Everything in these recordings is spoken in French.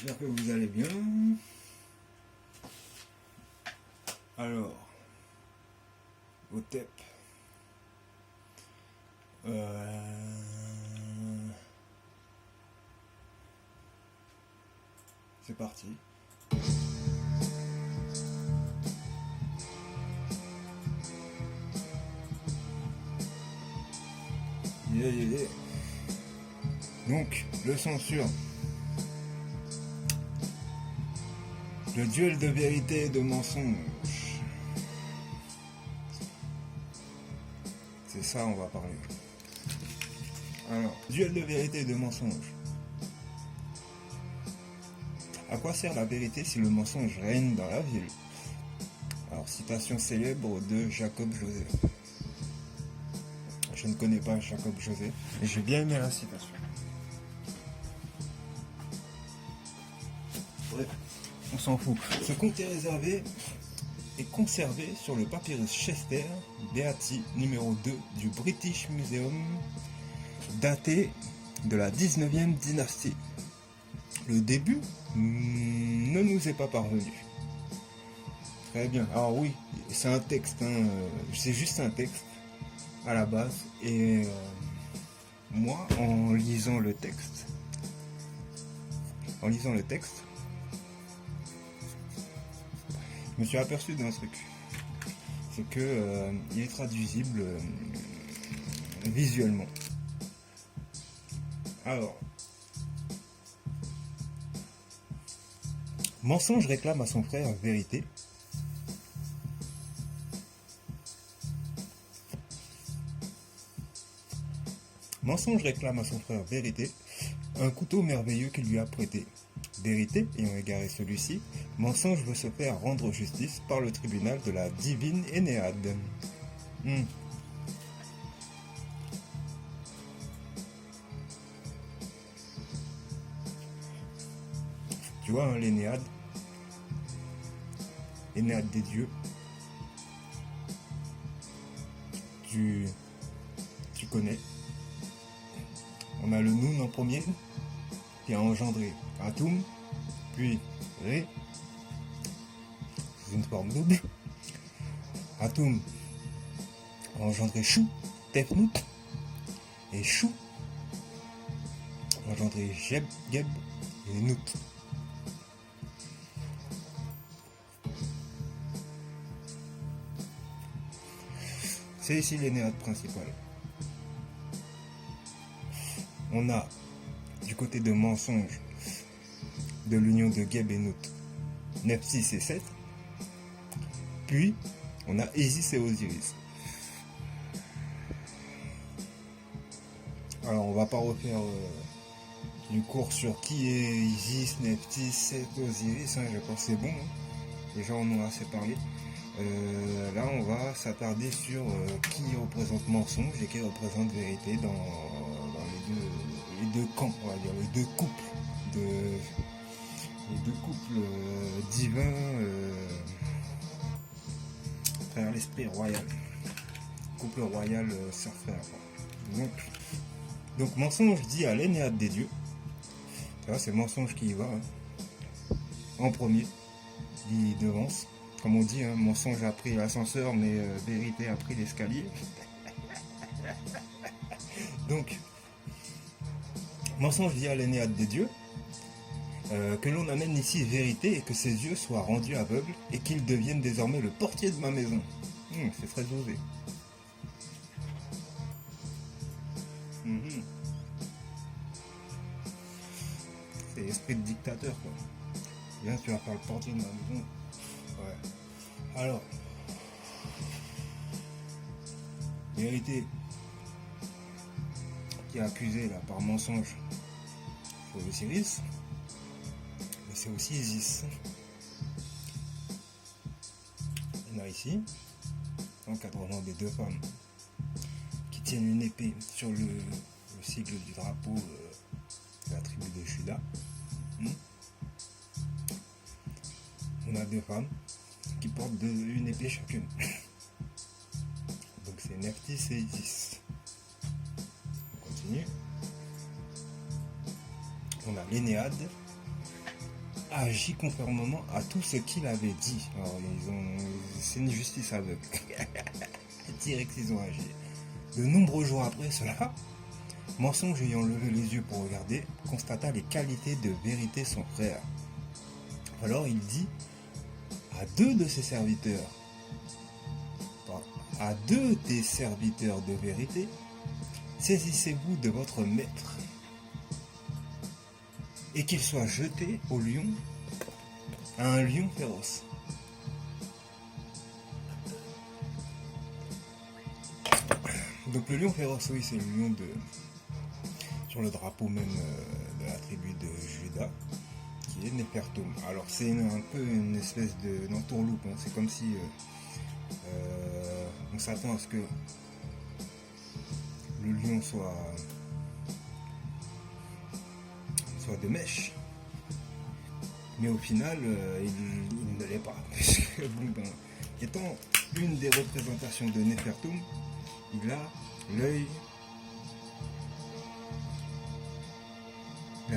J'espère que vous allez bien. Alors, OTEP. C'est parti. Yeah. Donc, le censure. Le duel de vérité et de mensonge. C'est ça, on va parler. Alors, duel de vérité et de mensonge. À quoi sert la vérité si le mensonge règne dans la ville? Alors, citation célèbre de Jacob Joseph. Je ne connais pas Jacob Joseph, mais j'ai bien aimé la citation. Bref, on s'en fout. Ce conte est réservé et conservé sur le papyrus Chester, Beatty numéro 2 du British Museum, daté de la 19e dynastie. Le début ne nous est pas parvenu. Très bien. Alors oui, c'est un texte, c'est juste un texte à la base. Et moi, en lisant le texte, je me suis aperçu d'un truc. C'est que il est traduisible visuellement. Alors, mensonge réclame à son frère vérité. Mensonge réclame à son frère vérité, un couteau merveilleux qu'il lui a prêté. Vérité ayant égaré celui-ci, mensonge veut se faire rendre justice par le tribunal de la divine Énéade. Tu vois, l'Énéade, Énéade des dieux, tu connais. On a le Noun en premier, qui a engendré Atum, puis Ré, c'est une forme double. Atum a engendré Chou, Tefnout, et Chou a engendré Geb et Nout. C'est ici l'Énéade principale. On a, du côté de mensonge, de l'union de Geb et Nout, Nephthys et Seth. Puis, on a Isis et Osiris. Alors, on va pas refaire une course sur qui est Isis, Nephthys, Seth, Osiris. Je pense que c'est bon. Les gens en ont assez parlé. Là, on va s'attarder sur qui représente mensonge et qui représente vérité dans les deux camps, on va dire, les deux couples divins à travers l'esprit royal. Couple royal sœur-frère. Donc mensonge dit à l'Énéade des dieux. Tu vois, c'est mensonge qui y va. En premier, il devance. Comme on dit, mensonge a pris l'ascenseur, mais vérité a pris l'escalier. Donc, mensonge dit à l'Énéade des dieux, que l'on amène ici vérité et que ses yeux soient rendus aveugles et qu'il devienne désormais le portier de ma maison. C'est très osé. C'est l'esprit de dictateur, quoi. Viens, tu vas faire le portier de ma maison. Ouais. Alors, vérité qui est accusée là par mensonge, c'est Osiris, mais c'est aussi Isis. On a ici l'encadrement des deux femmes qui tiennent une épée sur le sigle du drapeau de la tribu de Juda. On a deux femmes qui portent une épée chacune. Donc c'est Nephthys et Isis. On continue. On a l'Énéade agit conformément à tout ce qu'il avait dit. Alors, c'est une justice aveugle. Direct, ils ont agi. De nombreux jours après cela, Mensonge ayant levé les yeux pour regarder, constata les qualités de vérité son frère. Alors il dit à deux de ses serviteurs, à deux des serviteurs de vérité, saisissez-vous de votre maître, et qu'il soit jeté au lion, à un lion féroce. Donc le lion féroce, oui, c'est le lion sur le drapeau même de la tribu de Juda, qui est Nefertum. Alors c'est un peu une espèce d'entourloupe, hein. C'est comme si on s'attend à ce que le lion soit de mèche, mais au final il ne l'est pas, puisque bon, étant une des représentations de Nefertum, il a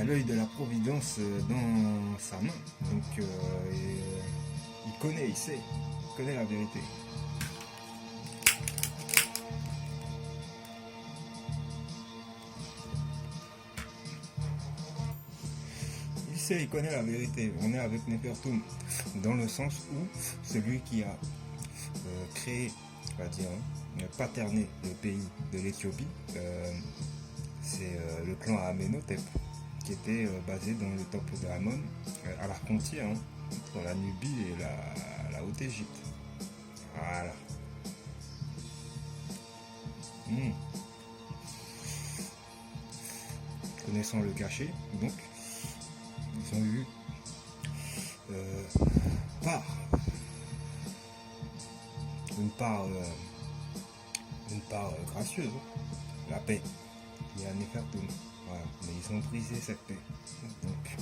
l'œil de la providence dans sa main, donc il connaît, il connaît la vérité. Il connaît la vérité. On est avec Nefertum dans le sens où celui qui a créé, on va dire, paterné le pays de l'Éthiopie, c'est le clan Amenhotep, qui était basé dans le temple de Amon, à la frontière entre la Nubie et la Haute-Égypte. Voilà. Connaissant le cachet, donc, ils ont eu une part gracieuse, la paix. Il y a Nefertum, voilà. Mais ils ont brisé cette paix. Donc,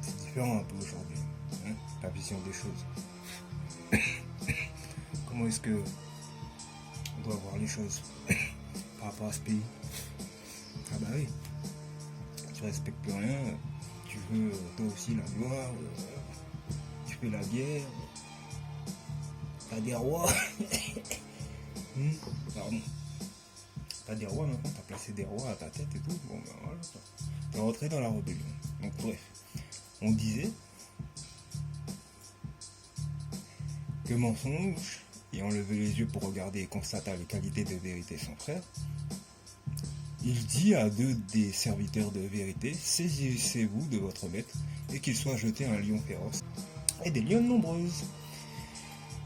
c'est différent un peu aujourd'hui, hein, la vision des choses. Comment est-ce que on doit voir les choses par rapport à ce pays? Ah bah oui, tu respectes plus rien, tu veux toi aussi la gloire, tu fais la guerre, t'as des rois. Pardon. T'as des rois maintenant, t'as placé des rois à ta tête et tout, bon ben voilà, t'es rentré dans la rébellion. Donc bref, on disait que Mensonge, ayant levé les yeux pour regarder et constata les qualités de vérité de son frère, il dit à deux des serviteurs de vérité, saisissez-vous de votre maître et qu'il soit jeté un lion féroce et des lionnes nombreuses.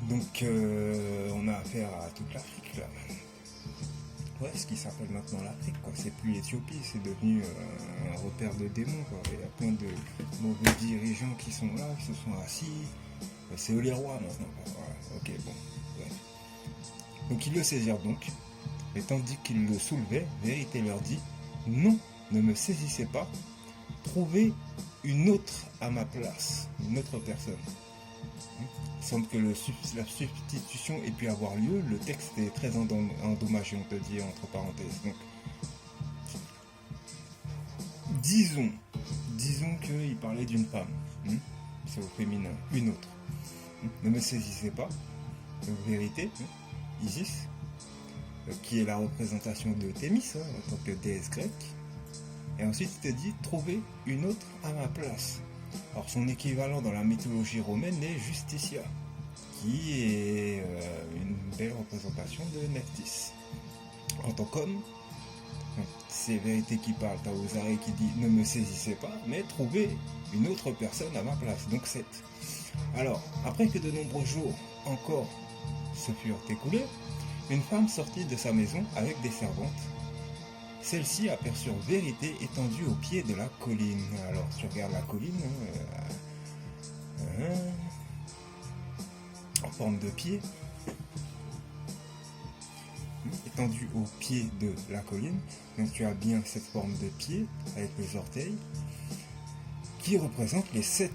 Donc on a affaire à toute l'Afrique là. Ouais, ce qui s'appelle maintenant l'Afrique, quoi. C'est plus l'Éthiopie, c'est devenu un repère de démons, quoi. Il y a plein de mauvais dirigeants qui sont là, qui se sont assis. C'est eux les rois maintenant, quoi. Voilà. Ok, bon. Ouais. Donc ils le saisirent donc. Et tandis qu'il le soulevait, Vérité leur dit, non, ne me saisissez pas, trouvez une autre à ma place, une autre personne. Il semble que la substitution ait pu avoir lieu, le texte est très endommagé, on te dit entre parenthèses. Donc, disons qu'il parlait d'une femme, c'est au féminin, une autre. Ne me saisissez pas, Vérité, Isis, qui est la représentation de Thémis, en tant que déesse grecque. Et ensuite, il te dit, trouvez une autre à ma place. Alors, son équivalent dans la mythologie romaine est Justitia, qui est une belle représentation de Nephthys. En tant qu'homme, c'est Vérité qui parle, t'as Osaré qui dit, ne me saisissez pas, mais trouvez une autre personne à ma place, donc 7. Alors, après que de nombreux jours encore se furent écoulés, une femme sortit de sa maison avec des servantes. Celles-ci aperçurent Vérité étendue au pied de la colline. Alors, tu regardes la colline, en forme de pied, étendue au pied de la colline. Donc, tu as bien cette forme de pied avec les orteils qui représente les 7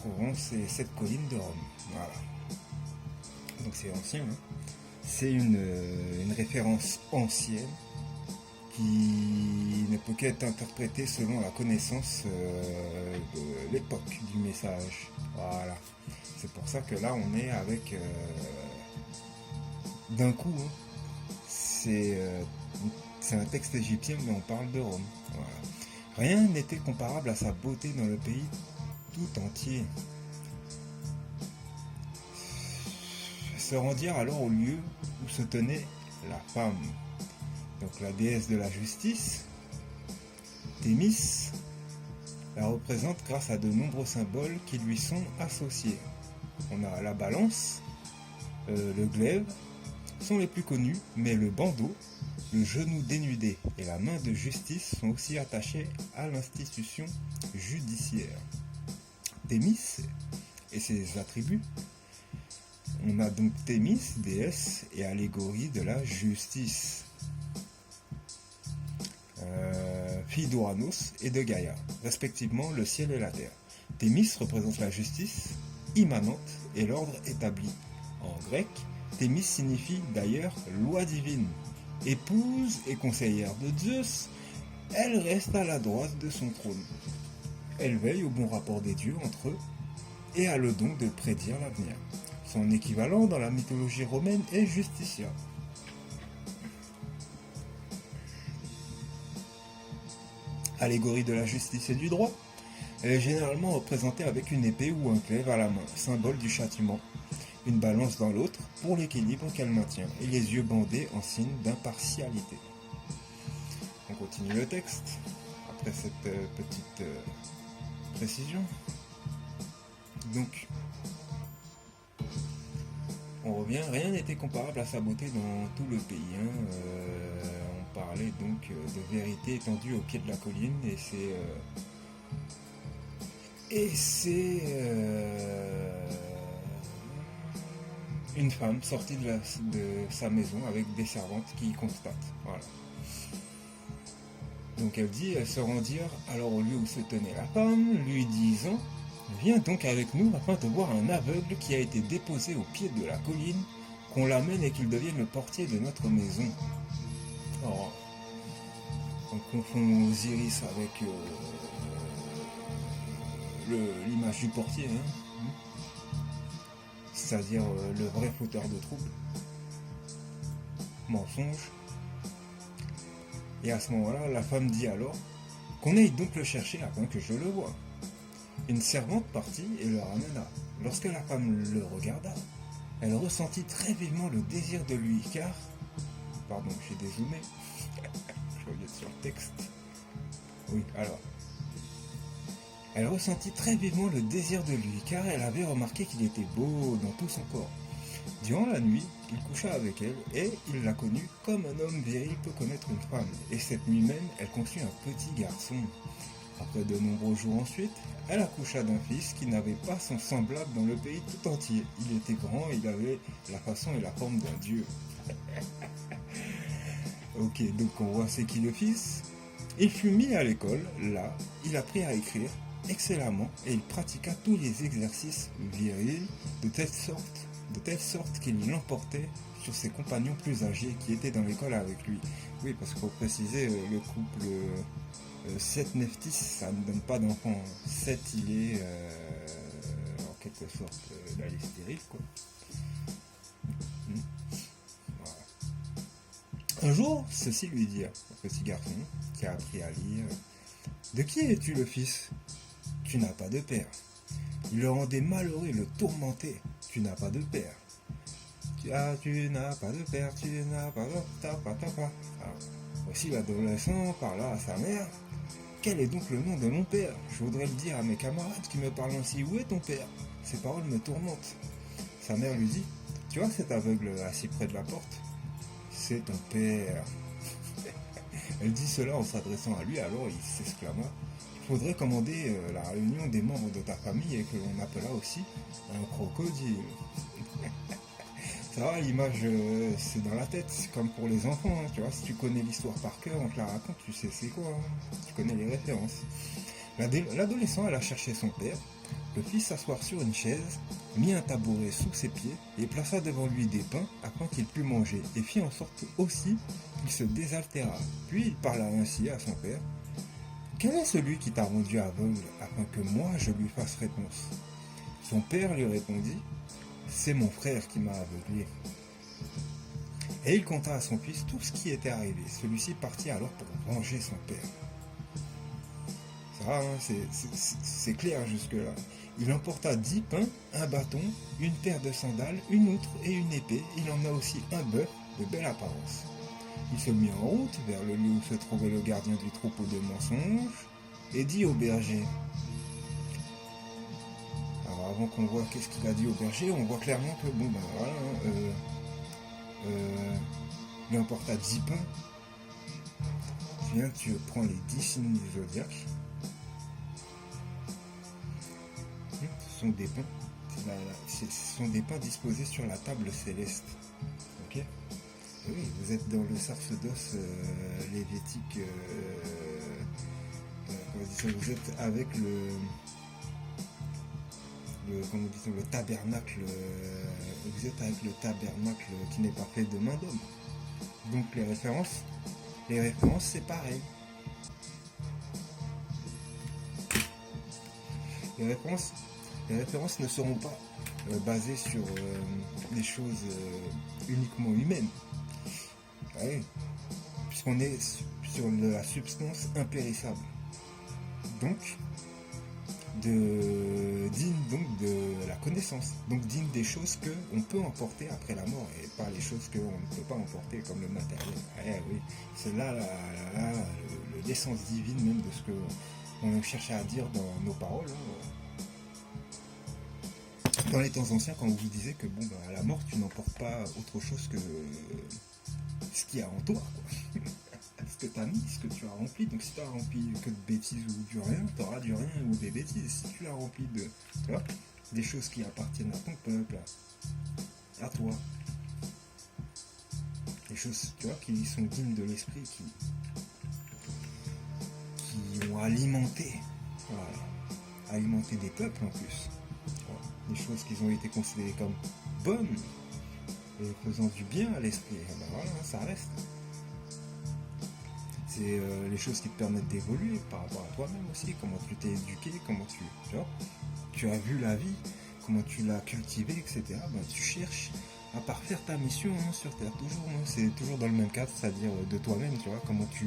provinces et 7 collines de Rome. Voilà. Donc, c'est ancien, hein. C'est une référence ancienne qui ne peut qu'être interprété selon la connaissance de l'époque du message. Voilà. C'est pour ça que là, on est avec... d'un coup, hein, c'est un texte égyptien, mais on parle de Rome. Voilà. Rien n'était comparable à sa beauté dans le pays tout entier. Se rendirent alors au lieu où se tenait la femme. Donc la déesse de la justice, Thémis, la représente grâce à de nombreux symboles qui lui sont associés. On a la balance, le glaive, sont les plus connus, mais le bandeau, le genou dénudé et la main de justice sont aussi attachés à l'institution judiciaire. Thémis et ses attributs. On a donc Thémis, déesse et allégorie de la justice. Fille d'Ouranos et de Gaïa, respectivement le ciel et la terre. Thémis représente la justice immanente et l'ordre établi. En grec, Thémis signifie d'ailleurs loi divine. Épouse et conseillère de Zeus, elle reste à la droite de son trône. Elle veille au bon rapport des dieux entre eux et a le don de prédire l'avenir. Son équivalent dans la mythologie romaine est Justitia. Allégorie de la justice et du droit, elle est généralement représentée avec une épée ou un glaive à la main, symbole du châtiment, une balance dans l'autre pour l'équilibre qu'elle maintient, et les yeux bandés en signe d'impartialité. On continue le texte, après cette petite précision. Donc, on revient, rien n'était comparable à sa beauté dans tout le pays. On parlait donc de vérité étendue au pied de la colline, et c'est une femme sortie de sa maison avec des servantes qui constatent. Voilà. Donc elle dit, elles se rendirent alors au lieu où se tenait la femme, lui disant, viens donc avec nous afin de voir un aveugle qui a été déposé au pied de la colline, qu'on l'amène et qu'il devienne le portier de notre maison. Alors, on confond Osiris avec l'image du portier, hein, c'est-à-dire le vrai fauteur de troubles. Mensonge. Et à ce moment-là, la femme dit alors, qu'on aille donc le chercher afin que je le voie. Une servante partit et le ramena. Lorsque la femme le regarda, elle ressentit très vivement le désir de lui, car... Pardon, j'ai dézoomé. Je reviens sur le texte. Oui, alors. Elle ressentit très vivement le désir de lui, car elle avait remarqué qu'il était beau dans tout son corps. Durant la nuit, il coucha avec elle, et il la connut comme un homme viril peut connaître une femme. Et cette nuit même, elle conçut un petit garçon. Après de nombreux jours ensuite, elle accoucha d'un fils qui n'avait pas son semblable dans le pays tout entier. Il était grand et il avait la façon et la forme d'un dieu. Ok, donc on voit c'est qui le fils. Il fut mis à l'école, là, il apprit à écrire excellemment et il pratiqua tous les exercices virils de telle sorte qu'il l'emportait sur ses compagnons plus âgés qui étaient dans l'école avec lui. Oui, parce qu'il faut préciser, le couple... Seth Nephthys, ça ne donne pas d'enfant. Seth, il est en quelque sorte là, il est stérile, quoi. Voilà. Un jour, ceci lui dirent, le petit garçon qui a appris à lire, de qui es-tu le fils? Tu n'as pas de père. Il le rendait malheureux, le tourmentait. Tu n'as pas de père. Tu n'as pas de père, tu n'as pas de père. Voici l'adolescent parla à sa mère. Quel est donc le nom de mon père? Je voudrais le dire à mes camarades qui me parlent ainsi. Où est ton père? Ces paroles me tourmentent. Sa mère lui dit, tu vois cet aveugle assis près de la porte? C'est ton père. Elle dit cela en s'adressant à lui, alors il s'exclama, il faudrait commander la réunion des membres de ta famille et que l'on appela aussi un crocodile. Ça va, l'image, c'est dans la tête, c'est comme pour les enfants, hein, tu vois, si tu connais l'histoire par cœur, on te la raconte, tu sais c'est quoi, hein, tu connais les références. L'adolescent alla chercher son père, le fit s'asseoir sur une chaise, mit un tabouret sous ses pieds et plaça devant lui des pains afin qu'il pût manger, et fit en sorte aussi il se désaltéra. Puis il parla ainsi à son père. Quel est celui qui t'a rendu aveugle afin que moi je lui fasse réponse? Son père lui répondit. C'est mon frère qui m'a aveuglé. Et il conta à son fils tout ce qui était arrivé. Celui-ci partit alors pour venger son père. Ça, hein, c'est clair jusque-là. Il emporta 10 pains, un bâton, une paire de sandales, une outre et une épée. Il emmena aussi un bœuf de belle apparence. Il se mit en route vers le lieu où se trouvait le gardien du troupeau de mensonges et dit au berger. Alors avant qu'on voit qu'est-ce qu'il a dit au berger, on voit clairement que bon ben voilà, il emporta 10 pains. Viens, tu prends les 10 signes du zodiaque. Ce sont des pains. Ce sont des pains disposés sur la table céleste. Ok. Oui, vous êtes dans le sacerdoce lévitique. Vous êtes avec le tabernacle. Vous êtes avec le tabernacle qui n'est pas fait de main d'homme. Donc les références, c'est pareil. Les références ne seront pas basées sur des choses uniquement humaines. Ouais, puisqu'on est sur la substance impérissable. Donc, digne donc de la connaissance. Donc digne des choses qu'on peut emporter après la mort et pas les choses qu'on ne peut pas emporter comme le matériel. Ouais, oui, c'est là l'essence divine même de ce qu'on cherche à dire dans nos paroles. Dans les temps anciens, quand on vous disait que bon, à la mort, tu n'emportes pas autre chose que ce qu'il y a en toi, quoi. Ce que tu as mis, ce que tu as rempli. Donc si tu as rempli que de bêtises ou du rien, tu auras du rien ou des bêtises. Si tu as rempli des choses qui appartiennent à ton peuple, à toi, des choses qui sont dignes de l'esprit, qui ont alimenté, alimenté des peuples en plus. Des choses qui ont été considérées comme bonnes et faisant du bien à l'esprit. Ben voilà, ça reste. C'est les choses qui te permettent d'évoluer par rapport à toi-même aussi, comment tu t'es éduqué, comment tu as vu la vie, comment tu l'as cultivée, etc. Ben, tu cherches à parfaire ta mission sur Terre, toujours. C'est toujours dans le même cadre, c'est-à-dire de toi-même, comment tu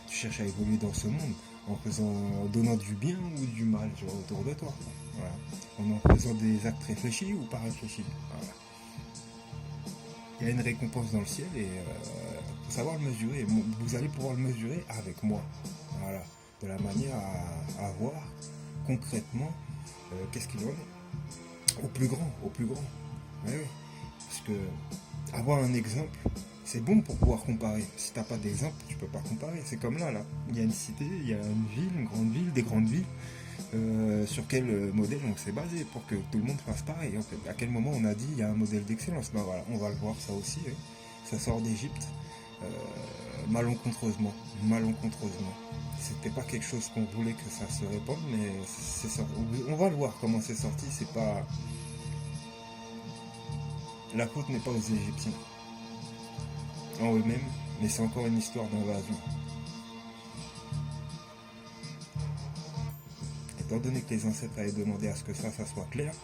cherches à évoluer dans ce monde, en donnant du bien ou du mal autour de toi. Voilà. En faisant des actes réfléchis ou pas réfléchis. Voilà. Il y a une récompense dans le ciel et faut savoir le mesurer. Vous allez pouvoir le mesurer avec moi. Voilà. De la manière à voir concrètement qu'est-ce qu'il en est. Au plus grand. Oui. Parce que avoir un exemple, c'est bon pour pouvoir comparer. Si tu n'as pas d'exemple, tu peux pas comparer. C'est comme là. Il y a une cité, il y a une ville, une grande ville, des grandes villes. Sur quel modèle on s'est basé pour que tout le monde fasse pareil en fait. À quel moment on a dit il y a un modèle d'excellence? Ben voilà, on va le voir ça aussi. Hein. Ça sort d'Égypte malencontreusement. C'était pas quelque chose qu'on voulait que ça se répande, mais c'est sorti. On va le voir comment c'est sorti. C'est pas la faute n'est pas aux Égyptiens en eux-mêmes, mais c'est encore une histoire d'invasion. Étant donné que les ancêtres avaient demandé à ce que ça soit clair,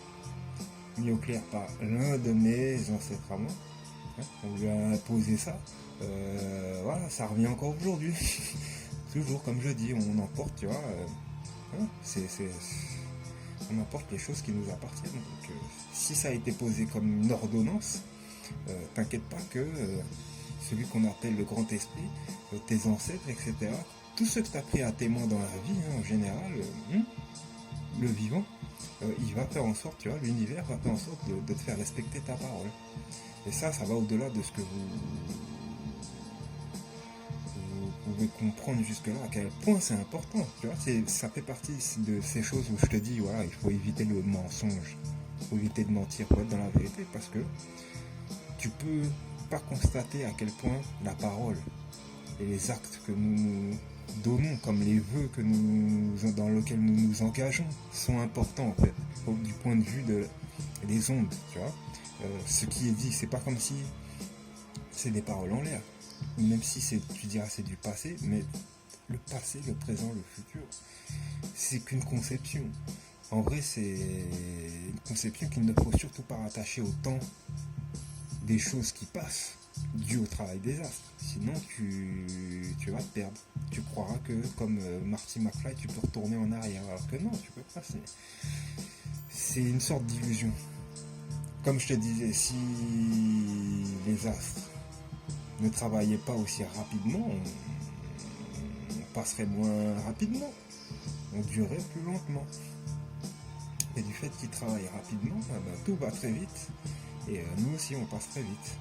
mis au clair par l'un de mes ancêtres à moi, on lui a imposé ça, voilà, ça revient encore aujourd'hui. Toujours, comme je dis, on emporte, on emporte les choses qui nous appartiennent. Donc, si ça a été posé comme une ordonnance, t'inquiète pas que celui qu'on appelle le grand esprit, tes ancêtres, etc., tout ce que tu as pris à témoin dans la vie, en général, le vivant, il va faire en sorte, l'univers va faire en sorte de te faire respecter ta parole. Et ça va au-delà de ce que vous pouvez comprendre jusque-là, à quel point c'est important. Ça fait partie de ces choses où je te dis, il faut éviter le mensonge, il faut éviter de mentir pour être dans la vérité, parce que tu peux pas constater à quel point la parole et les actes que nous donnons, comme les vœux dans lesquels nous nous engageons, sont importants en fait, du point de vue des ondes, ce qui est dit, c'est pas comme si c'est des paroles en l'air. même si tu diras c'est du passé, mais le passé, le présent, le futur, c'est qu'une conception. En vrai, c'est une conception qu'il ne faut surtout pas rattacher au temps des choses qui passent, dû au travail des astres. Sinon, tu vas te perdre. Tu croiras que, comme Marty McFly, tu peux retourner en arrière. Alors que non, tu peux pas. C'est une sorte d'illusion. Comme je te disais, si les astres ne travaillaient pas aussi rapidement, on passerait moins rapidement. On durerait plus lentement. Et du fait qu'ils travaillent rapidement, tout va très vite. Et nous aussi, on passe très vite.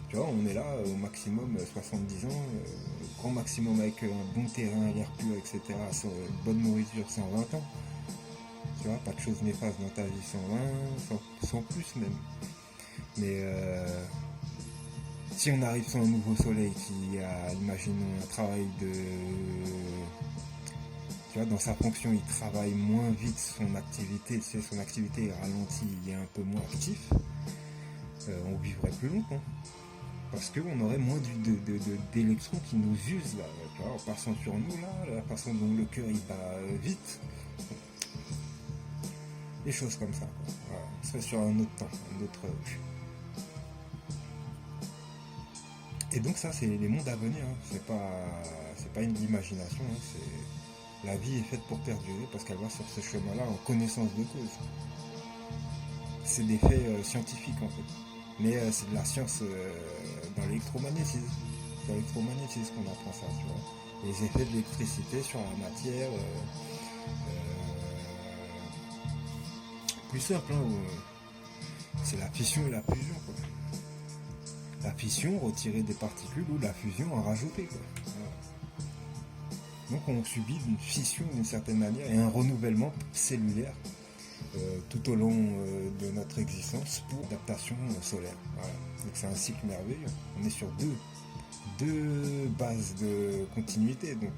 Tu vois, on est là au maximum 70 ans, grand maximum avec un bon terrain, l'air pur, etc. Sur une bonne nourriture, 120 ans. Tu vois, pas de choses néfastes dans ta vie, 120, 100 plus même. Mais si on arrive sur un nouveau soleil qui a, imaginons, un travail de... Tu vois, dans sa fonction, il travaille moins vite son activité, tu sais, son activité est ralentie, il est un peu moins actif, on vivrait plus longtemps. Parce qu'on aurait moins d'électrons qui nous usent là, tu vois, en passant sur nous là, la façon dont le cœur il bat vite. Des choses comme ça, quoi. Voilà, on serait sur un autre temps, un autre... Et donc ça, c'est les mondes à venir, hein. C'est pas une imagination, hein. La vie est faite pour perdurer parce qu'elle va sur ce chemin-là en connaissance de cause. C'est des faits scientifiques en fait. Mais c'est de la science dans l'électromagnétisme. Dans l'électromagnétisme qu'on apprend ça, tu vois. Les effets de l'électricité sur la matière. Plus simple, hein, c'est la fission et la fusion, quoi. La fission, retirer des particules, ou la fusion, en rajouter, quoi. Voilà. Donc on subit une fission d'une certaine manière et un renouvellement cellulaire tout au long de notre existence pour adaptation solaire. Voilà. Donc c'est un cycle merveilleux. On est sur deux bases de continuité. Donc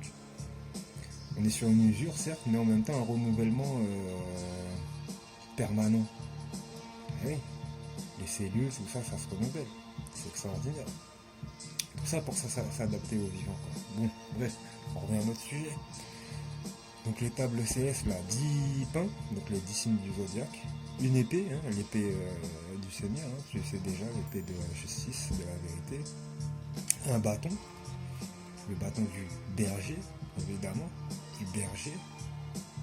on est sur une usure certes, mais en même temps un renouvellement permanent. Et oui, les cellules, tout ça, ça se renouvelle. C'est extraordinaire. Tout ça pour s'adapter aux vivants, quoi. Bon, bref, on revient à notre sujet. Donc les tables célestes, là, 10 pains, donc les 10 signes du zodiaque, une épée, hein, l'épée du Seigneur, hein, tu sais déjà, l'épée de la justice, de la vérité, un bâton, le bâton du berger, évidemment, du berger,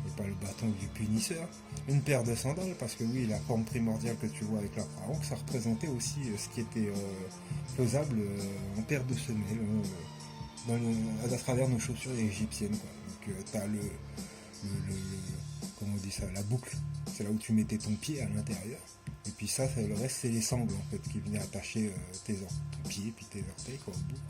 et pas le bâton du punisseur, une paire de sandales, parce que oui, la forme primordiale que tu vois avec la pharaon, ça représentait aussi ce qui était faisable en paire de semelles, à travers nos chaussures égyptiennes, quoi. Donc tu as comment on dit ça, la boucle, c'est là où tu mettais ton pied à l'intérieur, et puis ça, le reste c'est les sangles en fait qui venaient attacher ton pied puis tes orteils, quoi, au bout.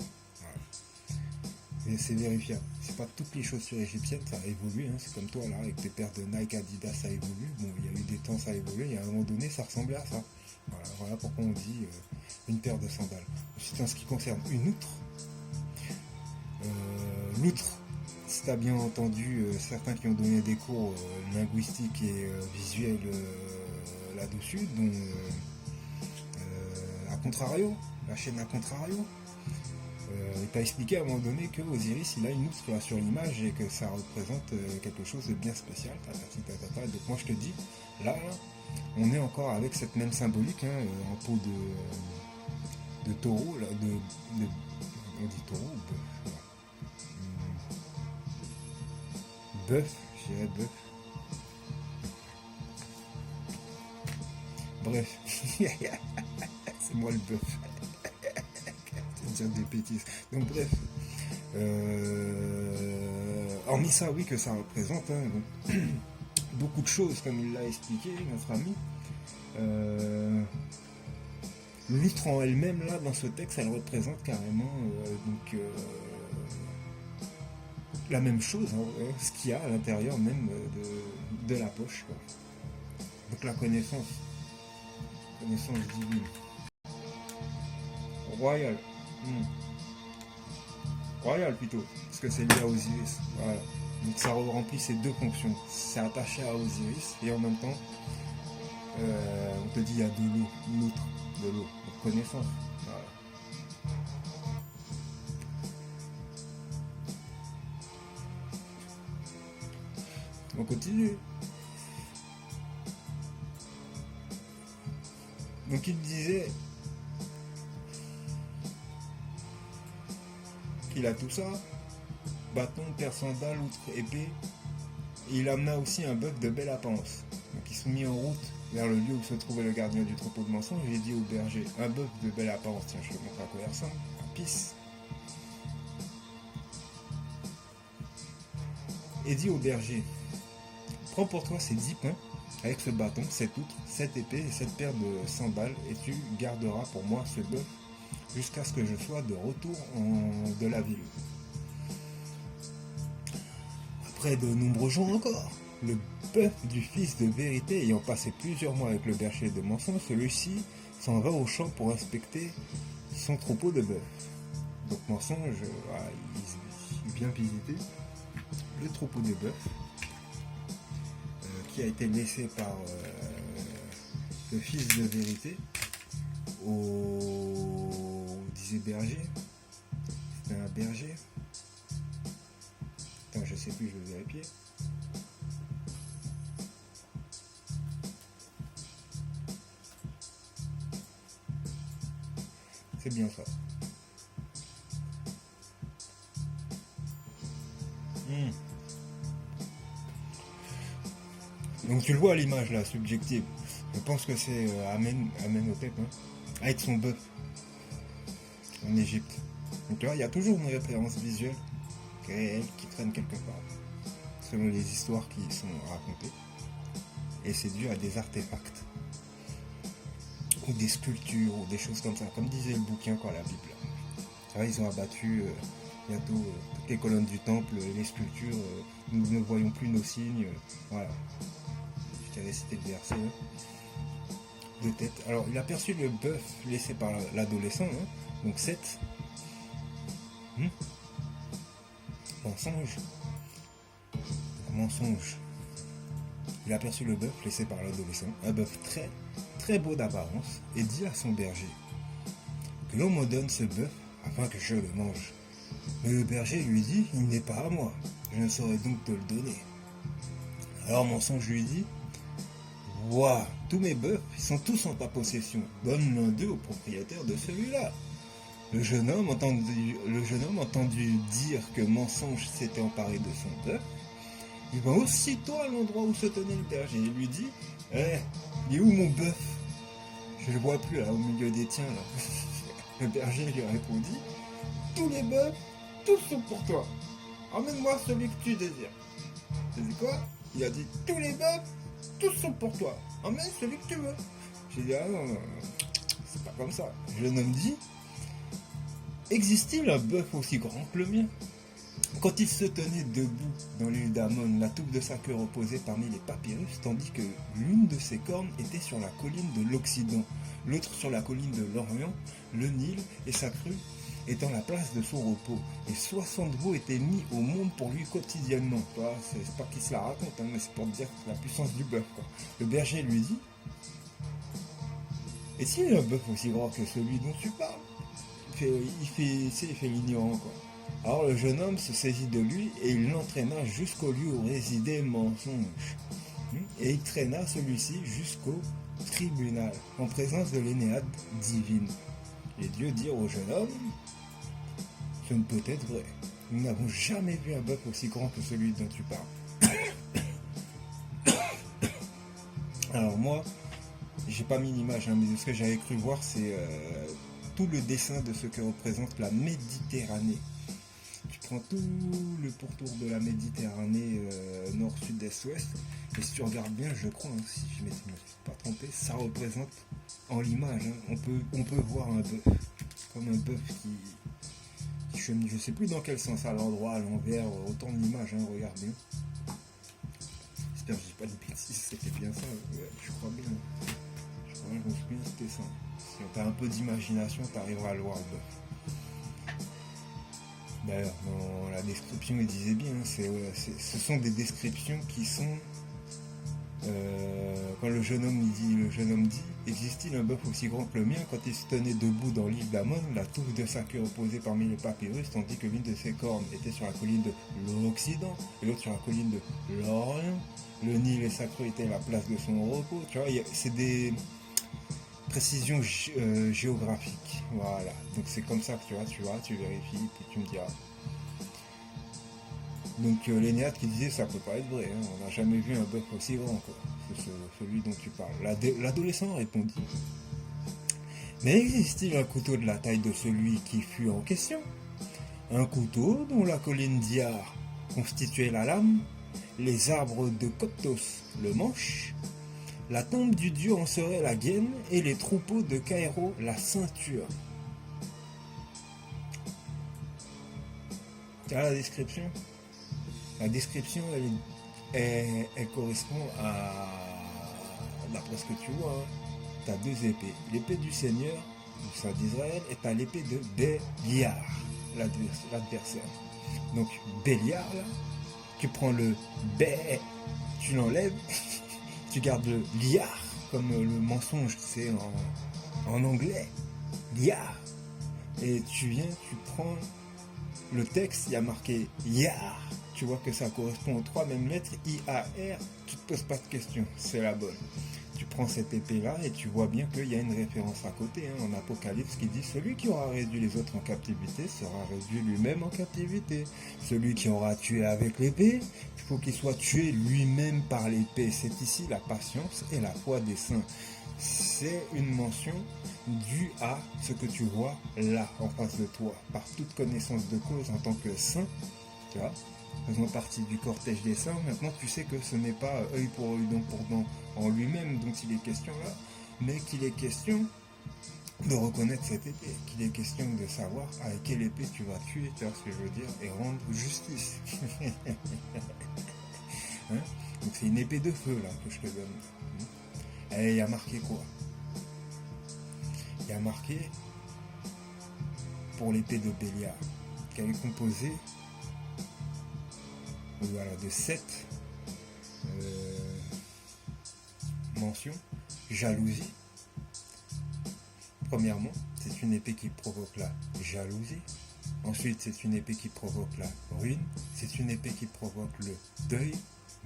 Voilà. Et c'est vérifiable, c'est pas toutes les chaussures égyptiennes, ça a évolué, hein. C'est comme toi là, avec tes paires de Nike, Adidas, ça évolue, bon il y a eu des temps ça a évolué, et à un moment donné ça ressemblait à ça. Voilà pourquoi on dit une paire de sandales. Ensuite en ce qui concerne une outre, l'outre, si tu as bien entendu certains qui ont donné des cours linguistiques et visuels là-dessus, dont à contrario, la chaîne à contrario, il t'a expliqué à un moment donné que Osiris il a une outre là sur l'image et que ça représente quelque chose de bien spécial. Donc moi je te dis, là, on est encore avec cette même symbolique, hein, en peau de taureau, là, on dit taureau ou bœuf, bœuf, je dirais bœuf. Bref, c'est moi le bœuf. C'est dire des bêtises. Donc bref, hormis ça, oui, que ça représente, hein, donc, beaucoup de choses, comme il l'a expliqué, notre ami. L'outre en elle-même, là, dans ce texte, elle représente carrément la même chose, hein, ce qu'il y a à l'intérieur même de la poche, quoi. Donc la connaissance divine. Royal. Royal plutôt, parce que c'est lié à Osiris. Voilà. Donc ça remplit ces deux fonctions. C'est attaché à Osiris et en même temps, on te dit il y a de l'eau, de l'eau, de connaissance. Voilà. On continue. Donc il disait qu'il a tout ça, bâton, paire sandales, outre épée, et il amena aussi un bœuf de belle apparence. Donc ils sont mis en route vers le lieu où se trouvait le gardien du troupeau de mensonges. J'ai dit au berger, un bœuf de belle apparence, tiens, je te montre à quoi il ressemble, un pisse. Et dit au berger, prends pour toi ces 10 pains, avec ce bâton, cette outre, cette épée et cette paire de sandales, et tu garderas pour moi ce bœuf jusqu'à ce que je sois de retour de la ville. Après de nombreux jours encore, le bœuf du fils de vérité ayant passé plusieurs mois avec le berger de mensonge, celui-ci s'en va au champ pour inspecter son troupeau de bœufs. Donc mensonge, il vient visiter le troupeau de bœufs qui a été laissé par le fils de vérité disait berger. C'était un berger. Attends, je sais plus, je vais vérifier. C'est bien ça. Donc tu le vois à l'image là, subjective. Je pense que c'est Amenhotep, hein, avec son bœuf en Égypte. Donc là, il y a toujours une référence visuelle réelle qui traîne quelque part, selon les histoires qui sont racontées. Et c'est dû à des artefacts, ou des sculptures, ou des choses comme ça, comme disait le bouquin quoi, la Bible. Là, ils ont abattu bientôt toutes les colonnes du temple, les sculptures, nous ne voyons plus nos signes, voilà. Je t'avais cité le verset de tête. Alors, il a perçu le bœuf laissé par l'adolescent, hein, donc 7. Mensonge. Mensonge. Il a aperçu le bœuf laissé par l'adolescent, un bœuf très, très beau d'apparence, et dit à son berger que l'on me donne ce bœuf afin que je le mange. Mais le berger lui dit, il n'est pas à moi, je ne saurais donc te le donner. Alors Mensonge lui dit, ouah, tous mes bœufs, ils sont tous en ta possession, donne l'un d'eux au propriétaire de celui-là. Le jeune homme entendu dire que Mensonge s'était emparé de son bœuf, il va aussitôt à l'endroit où se tenait le berger et lui dit, il est où mon bœuf? Je le vois plus là, au milieu des tiens là. Le berger lui répondit, tous les bœufs, tous sont pour toi. Emmène-moi celui que tu désires. Tu dis quoi? Il a dit, tous les bœufs, tous sont pour toi. Emmène celui que tu veux. J'ai dit, ah non, c'est pas comme ça. Le jeune homme dit, existe-t-il un bœuf aussi grand que le mien? Quand il se tenait debout dans l'île d'Amon, la toupe de sa queue reposait parmi les papyrus, tandis que l'une de ses cornes était sur la colline de l'Occident, l'autre sur la colline de l'Orient, le Nil et sa crue étant la place de son repos. Et 60 veaux étaient mis au monde pour lui quotidiennement. C'est pas qu'il se la raconte, hein, mais c'est pour dire la puissance du bœuf. Le berger lui dit, et s'il y a un bœuf aussi grand que celui dont tu parles? Il fait l'ignorant, quoi. Alors le jeune homme se saisit de lui et il l'entraîna jusqu'au lieu où résidait Mensonge. Et il traîna celui-ci jusqu'au tribunal, en présence de l'Énéade divine. Et Dieu dit au jeune homme, ce ne peut être vrai. Nous n'avons jamais vu un bœuf aussi grand que celui dont tu parles. Alors moi, j'ai pas mis l'image, hein, mais ce que j'avais cru voir, c'est tout le dessin de ce que représente la Méditerranée. Tu prends tout le pourtour de la Méditerranée, nord, sud, est, ouest, et si tu regardes bien, je crois, hein, si je ne me suis pas trompé, ça représente en l'image, hein, on peut voir un bœuf, comme un bœuf qui je ne sais plus dans quel sens, à l'endroit, à l'envers, autant de l'image, hein, regarde bien. J'espère que je dis pas de bêtises, c'était bien ça, je crois bien. Je crois bien que je me souviens, c'était ça. Si tu as un peu d'imagination, tu arriveras à le voir, le bœuf. D'ailleurs, dans la description, il disait bien, ce sont des descriptions qui sont Quand le jeune homme dit, existe-t-il un bœuf aussi grand que le mien? Quand il se tenait debout dans l'île d'Amon, la touffe de sa queue reposait parmi les papyrus, tandis que l'une de ses cornes était sur la colline de l'Occident et l'autre sur la colline de l'Orient. Le Nil et sa crue étaient la place de son repos. Tu vois, c'est des précisions géographiques. Voilà. Donc c'est comme ça que tu vérifies, puis tu me diras. Donc l'Énéade qui disait ça peut pas être vrai, hein, on n'a jamais vu un bœuf aussi grand, quoi. C'est celui dont tu parles. L'adolescent répondit. Mais existe-t-il un couteau de la taille de celui qui fut en question? Un couteau dont la colline d'Iar constituait la lame, les arbres de Coptos le manche, la tombe du dieu en serait la gaine et les troupeaux de Cairo la ceinture. Tu as la description? La description, elle correspond à, d'après ce que tu vois, hein, tu as deux épées. L'épée du Seigneur, du Saint d'Israël, et tu as l'épée de Béliar, l'adversaire. Donc Béliar, là, tu prends le Bé, tu l'enlèves, tu gardes le liar, comme le mensonge, tu sais, en anglais, liar. Et tu prends le texte, il y a marqué Yar. Tu vois que ça correspond aux trois mêmes lettres, I-A-R, tu te poses pas de questions, c'est la bonne. Tu prends cette épée-là et tu vois bien qu'il y a une référence à côté, hein, en Apocalypse qui dit « Celui qui aura réduit les autres en captivité sera réduit lui-même en captivité. Celui qui aura tué avec l'épée, il faut qu'il soit tué lui-même par l'épée. » C'est ici la patience et la foi des saints. C'est une mention due à ce que tu vois là, en face de toi, par toute connaissance de cause en tant que saint, tu vois, faisant partie du cortège des saints. Maintenant tu sais que ce n'est pas œil pour œil, dent pour dent en lui-même dont il est question là, mais qu'il est question de reconnaître cette épée, qu'il est question de savoir avec quelle épée tu vas tuer, tu vois ce que je veux dire, et rendre justice. Hein? Donc c'est une épée de feu là que je te donne. Et il y a marqué quoi? Il y a marqué pour l'épée de Béliar, qu'elle est composée voilà, de 7 mentions. Jalousie. Premièrement, c'est une épée qui provoque la jalousie. Ensuite, c'est une épée qui provoque la ruine. C'est une épée qui provoque le deuil.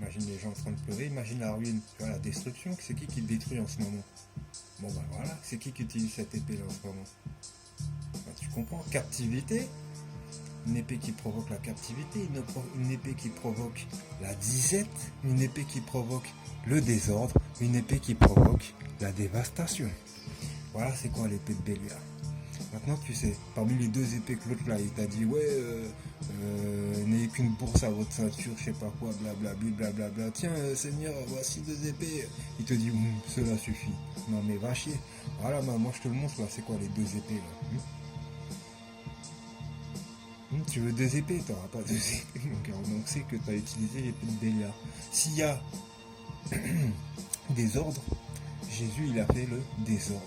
Imagine les gens en train de pleurer. Imagine la ruine, tu vois, la destruction. C'est qui détruit en ce moment? Bon ben voilà, c'est qui utilise cette épée là en ce moment? Ben, tu comprends? Captivité. Une épée qui provoque la captivité, une épée qui provoque la disette, une épée qui provoque le désordre, une épée qui provoque la dévastation. Voilà c'est quoi l'épée de Béliar. Maintenant tu sais, parmi les deux épées que l'autre là, il t'a dit ouais, n'ayez qu'une bourse à votre ceinture, je sais pas quoi, blablabla, blablabla. Tiens Seigneur, voici deux épées. Il te dit cela suffit. Non mais va chier. Voilà, moi je te le montre là, c'est quoi les deux épées là. Tu veux deux épées, tu n'auras pas deux épées, mon cœur. Donc c'est que tu as utilisé l'épée de Béliar. S'il y a désordre, Jésus il a fait le désordre.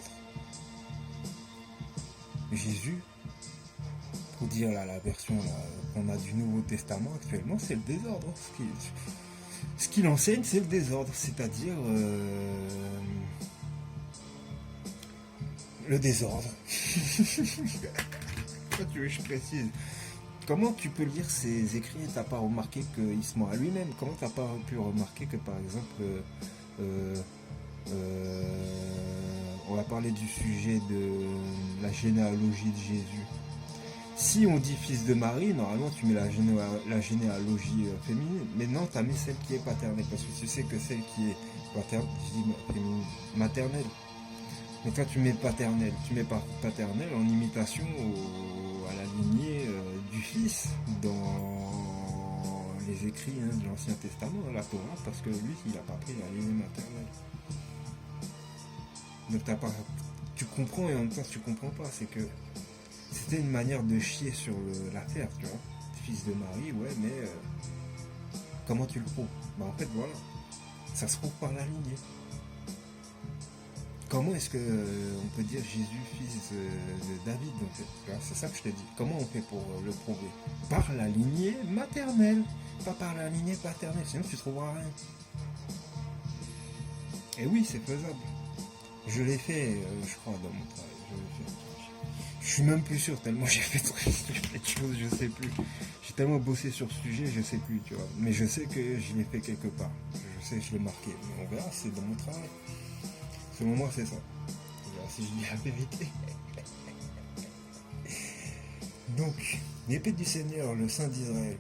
Jésus, pour dire là, la version qu'on a du Nouveau Testament actuellement, c'est le désordre. Ce qu'il enseigne, c'est le désordre, c'est-à-dire le désordre. Pourquoi tu veux que je précise? Comment tu peux lire ces écrits et t'as pas remarqué qu'il se ment à lui-même? Comment t'as pas pu remarquer que par exemple on va parler du sujet de la généalogie de Jésus. Si on dit fils de Marie, normalement tu mets la généalogie féminine, mais non, tu as mis celle qui est paternelle, parce que tu sais que celle qui est maternelle. Mais toi tu mets paternelle, tu mets paternelle en imitation à la lignée du fils dans les écrits de l'Ancien Testament, la Torah, parce que lui il n'a pas pris la lignée maternelle. Donc tu comprends et en même temps tu comprends pas, c'est que c'était une manière de chier sur l'affaire, tu vois. Fils de Marie, ouais, mais comment tu le prouves? Bah en fait voilà, ça se prouve par la lignée. Comment est-ce que on peut dire Jésus fils de David en fait? C'est ça que je te dis. Comment on fait pour le prouver? Par la lignée maternelle, pas par la lignée paternelle, sinon tu trouveras rien. Et oui, c'est faisable. Je l'ai fait, je crois, dans mon travail. Je l'ai fait. Je suis même plus sûr, tellement j'ai fait de choses, je sais plus. J'ai tellement bossé sur ce sujet, je sais plus, tu vois. Mais je sais que je l'ai fait quelque part. Je sais que je l'ai marqué. Mais on verra, c'est dans mon travail. Selon moi, c'est ça. On verra si je dis la vérité. Donc, l'épée du Seigneur, le Saint d'Israël,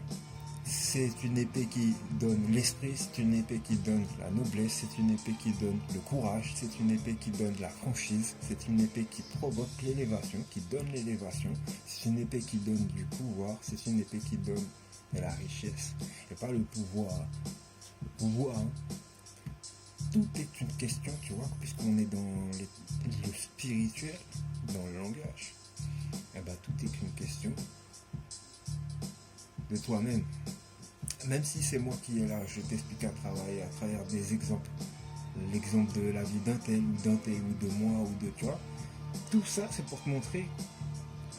c'est une épée qui donne l'esprit, c'est une épée qui donne la noblesse, c'est une épée qui donne le courage, c'est une épée qui donne la franchise, c'est une épée qui provoque l'élévation, qui donne l'élévation, c'est une épée qui donne du pouvoir, c'est une épée qui donne de la richesse. Et pas le pouvoir. Le pouvoir, hein. Tout est une question, tu vois, puisqu'on est dans le spirituel, dans le langage. Et bah, tout est une question de toi-même. Même si c'est moi qui est là, je t'explique à travers des exemples. L'exemple de la vie d'un tel ou de moi ou de toi. Tout ça, c'est pour te montrer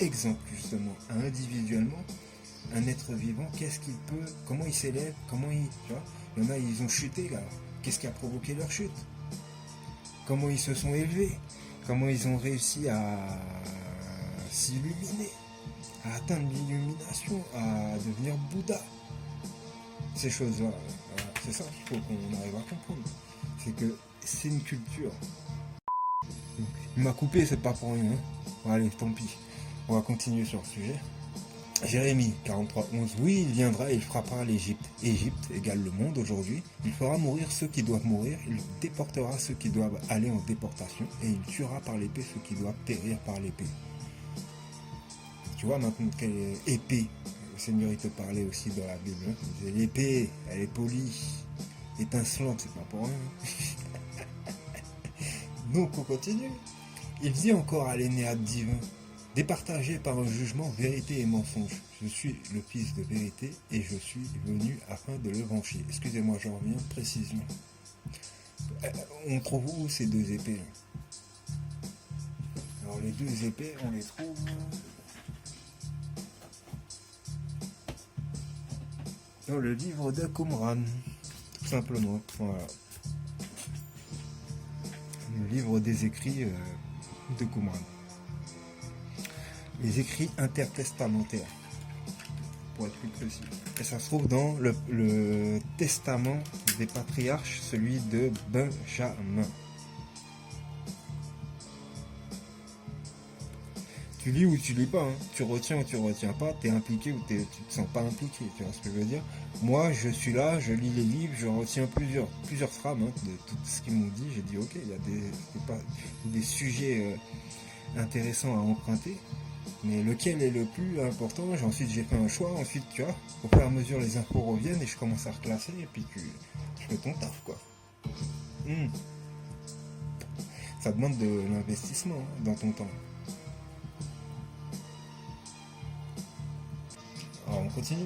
exemple justement, individuellement, un être vivant, qu'est-ce qu'il peut, comment il s'élève, comment il. Tu vois, il y en a, ils ont chuté là. Qu'est-ce qui a provoqué leur chute? Comment ils se sont élevés? Comment ils ont réussi à s'illuminer, à atteindre l'illumination, à devenir Bouddha? Ces choses-là, voilà, c'est ça qu'il faut qu'on arrive à comprendre. C'est que c'est une culture. Il m'a coupé, c'est pas pour rien. Hein. Bon, allez, tant pis. On va continuer sur le sujet. Jérémie 43:11. Oui, il viendra et il frappera l'Égypte. Égypte égale le monde aujourd'hui. Il fera mourir ceux qui doivent mourir. Il déportera ceux qui doivent aller en déportation. Et il tuera par l'épée ceux qui doivent périr par l'épée. Tu vois maintenant quelle épée le Seigneur il te parlait aussi dans la Bible. Hein. Il disait l'épée, elle est polie, étincelante, c'est pas pour rien. Donc on continue. Il dit encore à l'énéade divin, départagé par un jugement, vérité et mensonge. Je suis le fils de vérité et je suis venu afin de le venger. Excusez-moi, j'en reviens, précision. On trouve où ces deux épées? Alors les deux épées, on les trouve dans le livre de Qumran, tout simplement. Voilà. Le livre des écrits de Qumran. Les écrits intertestamentaires, pour être plus précis. Et ça se trouve dans le testament des patriarches, celui de Benjamin. Tu lis ou tu lis pas, hein. Tu retiens ou tu retiens pas, tu es impliqué ou tu te sens pas impliqué, tu vois ce que je veux dire. Moi, je suis là, je lis les livres, je retiens plusieurs phrases hein, de tout ce qu'ils m'ont dit. J'ai dit, ok, il y a des sujets intéressants à emprunter, mais lequel est le plus important? Ensuite, j'ai fait un choix, ensuite, tu vois, au fur et à mesure, les infos reviennent et je commence à reclasser et puis tu fais ton taf, quoi. Ça demande de l'investissement hein, dans ton temps. Alors on continue.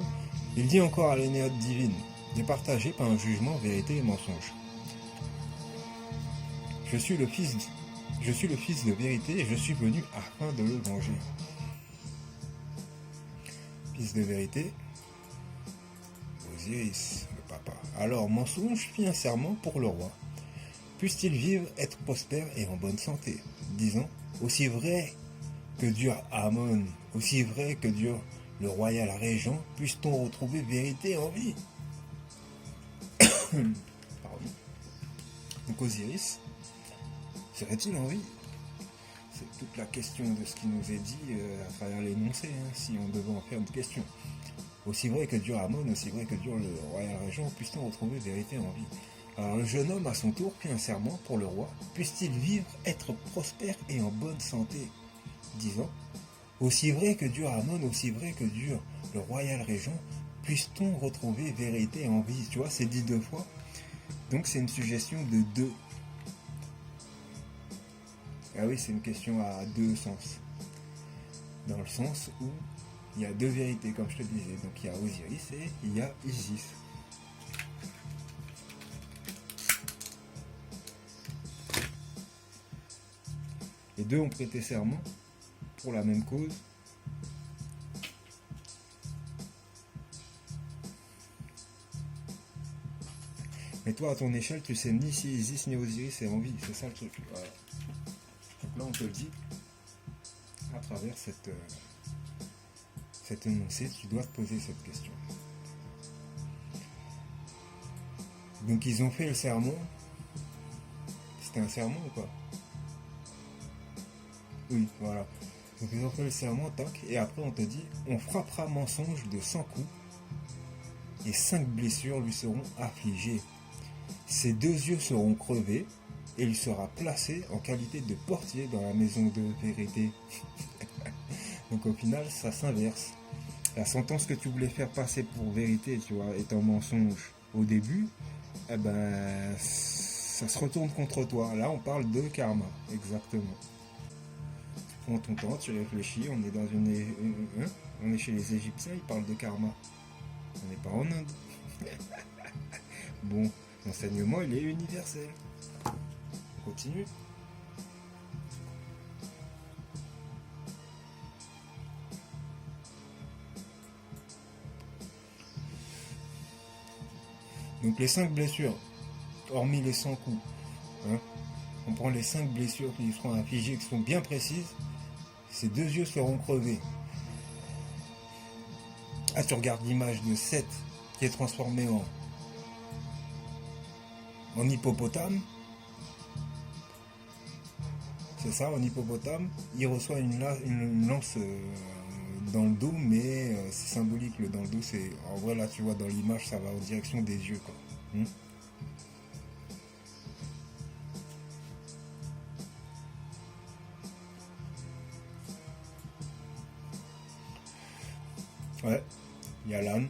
Il dit encore à l'énéade divine, départagé par un jugement, vérité et mensonge. Je suis le fils de vérité et je suis venu afin de le venger. Fils de vérité, Osiris, le papa. Alors mensonge fit un serment pour le roi. Puisse-t-il vivre, être prospère et en bonne santé, disant, aussi vrai que dure Amon, aussi vrai que dure le royal régent, puisse-t-on retrouver vérité en vie? Pardon. Donc Osiris, serait-il en vie? C'est toute la question de ce qui nous est dit à travers l'énoncé, hein, si on devait en faire une question. Aussi vrai que dure Amon, aussi vrai que dure le royal régent, puisse-t-on retrouver vérité en vie? Alors le jeune homme à son tour fit un serment pour le roi, puisse-t-il vivre, être prospère et en bonne santé, disant, aussi vrai que dure Amon, aussi vrai que dure le royal régent, puisse-t-on retrouver vérité en vie? Tu vois, c'est dit deux fois. Donc c'est une suggestion de deux. Ah oui, c'est une question à deux sens. Dans le sens où il y a deux vérités, comme je te disais. Donc il y a Osiris et il y a Isis. Les deux ont prêté serment pour la même cause. Mais toi, à ton échelle, tu sais ni si Isis ni Osiris est en vie. C'est ça le truc. Voilà. Donc là, on te le dit, à travers cet énoncé, tu dois te poser cette question. Donc ils ont fait le sermon. C'était un sermon ou pas? Oui, voilà. Donc ils ont fait le sermon, tac, et après on te dit, on frappera mensonge de 100 coups, et 5 blessures lui seront affligées. Ses 2 yeux seront crevés, et il sera placé en qualité de portier dans la maison de vérité. Donc au final, ça s'inverse. La sentence que tu voulais faire passer pour vérité, tu vois, étant mensonge au début, eh ben, ça se retourne contre toi. Là, on parle de karma, exactement. Prends ton temps, tu réfléchis, on est dans on est chez les Égyptiens, ils parlent de karma. On n'est pas en Inde. Bon, l'enseignement, il est universel. On continue. Donc les 5 blessures, hormis les 100 coups, hein, on prend les 5 blessures qui seront infligées, qui sont bien précises, ses 2 yeux seront crevés. Ah, tu regardes l'image de Seth qui est transformé en hippopotame. C'est ça, en hippopotame. Il reçoit une lance dans le dos, mais c'est symbolique. Le dans le dos, c'est. En vrai, là, tu vois, dans l'image, ça va en direction des yeux, quoi. Ouais, il y a l'âne.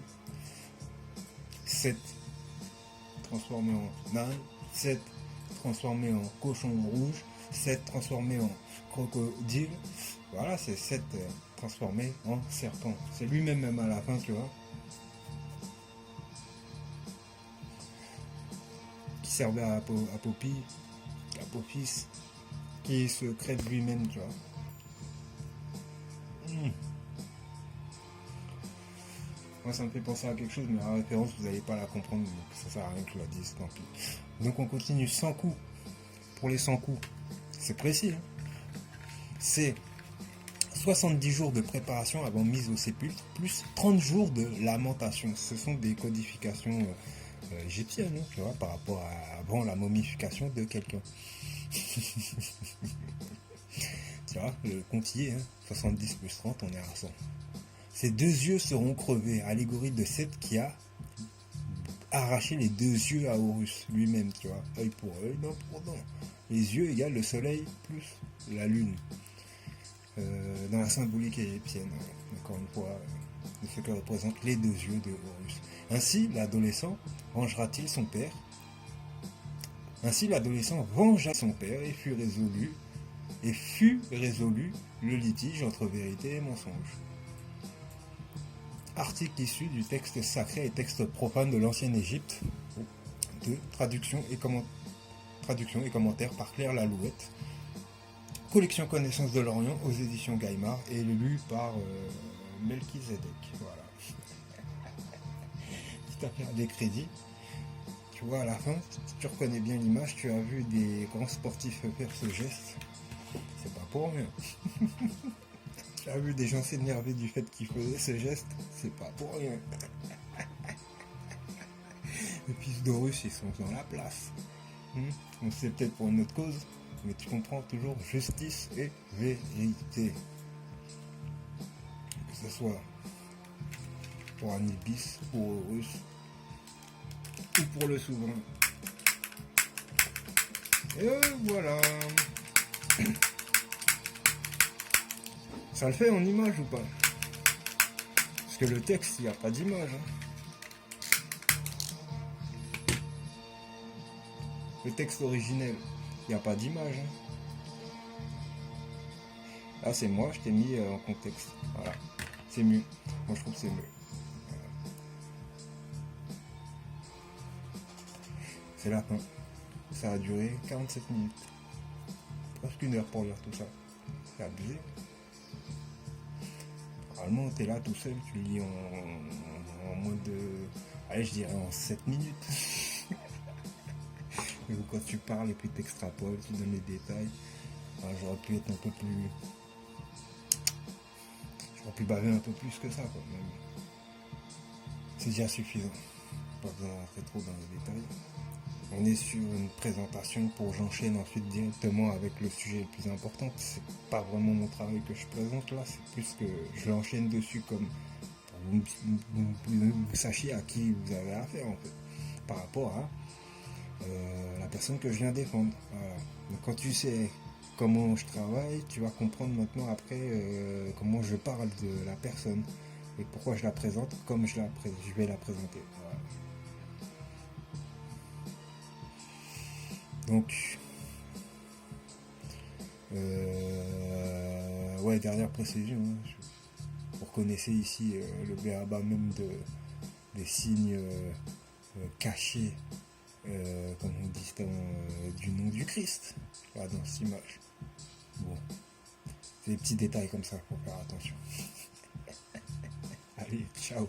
7 transformé en âne. 7 transformé en cochon rouge. 7 transformé en crocodile. Voilà, c'est 7 transformé en serpent. C'est lui-même, même à la fin, tu vois. Qui servait à Apophis, qui se crève lui-même, tu vois. Moi, ça me fait penser à quelque chose, mais la référence, vous n'allez pas la comprendre, donc ça sert à rien que je la dise, tant pis. Donc on continue 100 coups. Pour les 100 coups, c'est précis, hein. C'est 70 jours de préparation avant mise au sépulcre, plus 30 jours de lamentation. Ce sont des codifications égyptiennes, hein, tu vois, par rapport à avant la momification de quelqu'un. Tu vois, le comptier, hein, 70 plus 30, on est à 100. Ses 2 yeux seront crevés, allégorie de Seth qui a arraché les 2 yeux à Horus lui-même, tu vois, œil pour œil, dent pour dent. Les yeux égale le soleil plus la lune. Dans la symbolique égyptienne, encore une fois, ce que représentent les 2 yeux de Horus. Ainsi, l'adolescent vengera-t-il son père? Ainsi, l'adolescent vengea son père et fut résolu le litige entre vérité et mensonge. Article issu du texte sacré et texte profane de l'ancienne Égypte, de traduction et commentaires par Claire Lalouette, collection Connaissances de l'Orient aux éditions Gaïmard et lu par Melchizedek. Voilà. Petite affaire des crédits. Tu vois, à la fin, si tu reconnais bien l'image, tu as vu des grands sportifs faire ce geste. C'est pas pour rien. Tu as vu des gens s'énerver du fait qu'ils faisaient ce geste. C'est pas pour rien. Les fils d'Horus, ils sont dans la place. On sait peut-être pour une autre cause, mais tu comprends toujours justice et vérité. Que ce soit pour Anubis, pour Horus, ou pour le souverain. Et voilà. Ça le fait en image ou pas? Parce que le texte, il n'y a pas d'image. Le texte originel, il n'y a pas d'image. Là, c'est moi, je t'ai mis en contexte. Voilà. C'est mieux. Moi, je trouve que c'est mieux. Voilà. C'est la fin. Ça a duré 47 minutes. Presque 1 heure pour lire tout ça. C'est abusé. Normalement, t'es là tout seul, tu lis en moins de... Allez, je dirais en 7 minutes. ou quand tu parles et puis tu extrapoles, tu donnes les détails. Alors, j'aurais pu être un peu plus... J'aurais pu baver un peu plus que ça, quoi. Mais c'est déjà suffisant. Pas besoin d'entrer trop dans les détails. On est sur une présentation pour j'enchaîne ensuite directement avec le sujet le plus important. C'est pas vraiment mon travail que je présente là, c'est plus que je l'enchaîne dessus comme pour vous sachiez à qui vous avez affaire en fait, par rapport à la personne que je viens défendre. Voilà. Donc quand tu sais comment je travaille, tu vas comprendre maintenant après comment je parle de la personne et pourquoi je la présente comme je vais la présenter. Voilà. Donc, ouais, dernière précision, hein, vous reconnaissez ici le béaba même des signes cachés, comme on dit, du nom du Christ, là, dans cette image. Bon, c'est des petits détails comme ça, faut faire attention. Allez, ciao.